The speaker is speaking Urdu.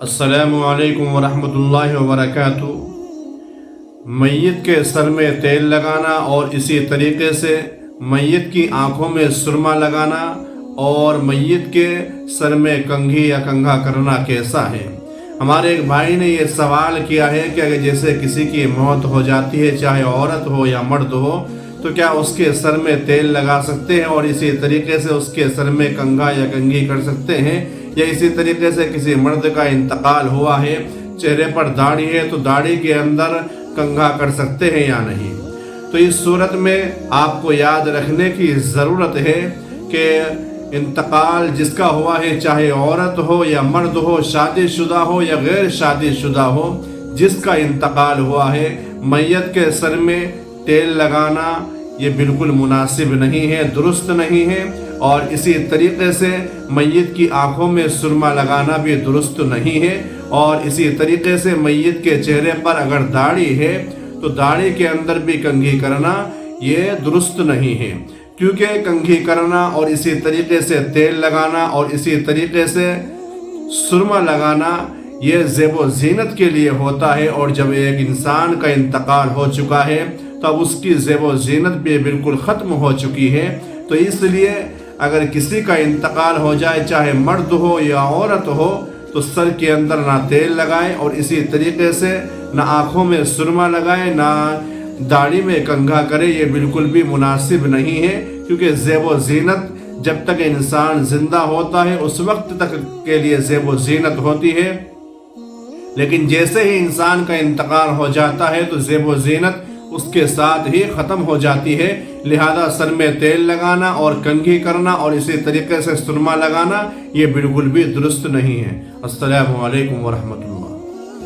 السلام علیکم ورحمۃ اللہ وبرکاتہ۔ میت کے سر میں تیل لگانا اور اسی طریقے سے میت کی آنکھوں میں سرما لگانا اور میت کے سر میں کنگھی یا کنگھا کرنا کیسا ہے؟ ہمارے ایک بھائی نے یہ سوال کیا ہے کہ اگر جیسے کسی کی موت ہو جاتی ہے، چاہے عورت ہو یا مرد ہو، تو کیا اس کے سر میں تیل لگا سکتے ہیں اور اسی طریقے سے اس کے سر میں کنگھا یا کنگھی کر سکتے ہیں؟ یا اسی طریقے سے کسی مرد کا انتقال ہوا ہے، چہرے پر داڑھی ہے، تو داڑھی کے اندر کنگھا کر سکتے ہیں یا نہیں؟ تو اس صورت میں آپ کو یاد رکھنے کی ضرورت ہے کہ انتقال جس کا ہوا ہے، چاہے عورت ہو یا مرد ہو، شادی شدہ ہو یا غیر شادی شدہ ہو، جس کا انتقال ہوا ہے، میت کے سر میں تیل لگانا یہ بالکل مناسب نہیں ہے، درست نہیں ہے، اور اسی طریقے سے میت کی آنکھوں میں سرما لگانا بھی درست نہیں ہے، اور اسی طریقے سے میت کے چہرے پر اگر داڑھی ہے تو داڑھی کے اندر بھی کنگھی کرنا یہ درست نہیں ہے، کیونکہ کنگھی کرنا اور اسی طریقے سے تیل لگانا اور اسی طریقے سے سرما لگانا یہ زیب و زینت کے لیے ہوتا ہے، اور جب ایک انسان کا انتقال ہو چکا ہے تب اس کی زیب و زینت بھی بالکل ختم ہو چکی ہے۔ تو اس لیے اگر کسی کا انتقال ہو جائے، چاہے مرد ہو یا عورت ہو، تو سر کے اندر نہ تیل لگائیں اور اسی طریقے سے نہ آنکھوں میں سرما لگائیں، نہ داڑھی میں کنگھا کرے، یہ بالکل بھی مناسب نہیں ہے، کیونکہ زیب و زینت جب تک انسان زندہ ہوتا ہے اس وقت تک کے لیے زیب و زینت ہوتی ہے، لیکن جیسے ہی انسان کا انتقال ہو جاتا ہے تو زیب و زینت اس کے ساتھ ہی ختم ہو جاتی ہے۔ لہذا سر میں تیل لگانا اور کنگھی کرنا اور اسی طریقے سے سرما لگانا یہ بالکل بھی درست نہیں ہے۔ السلام علیکم ورحمۃ اللہ۔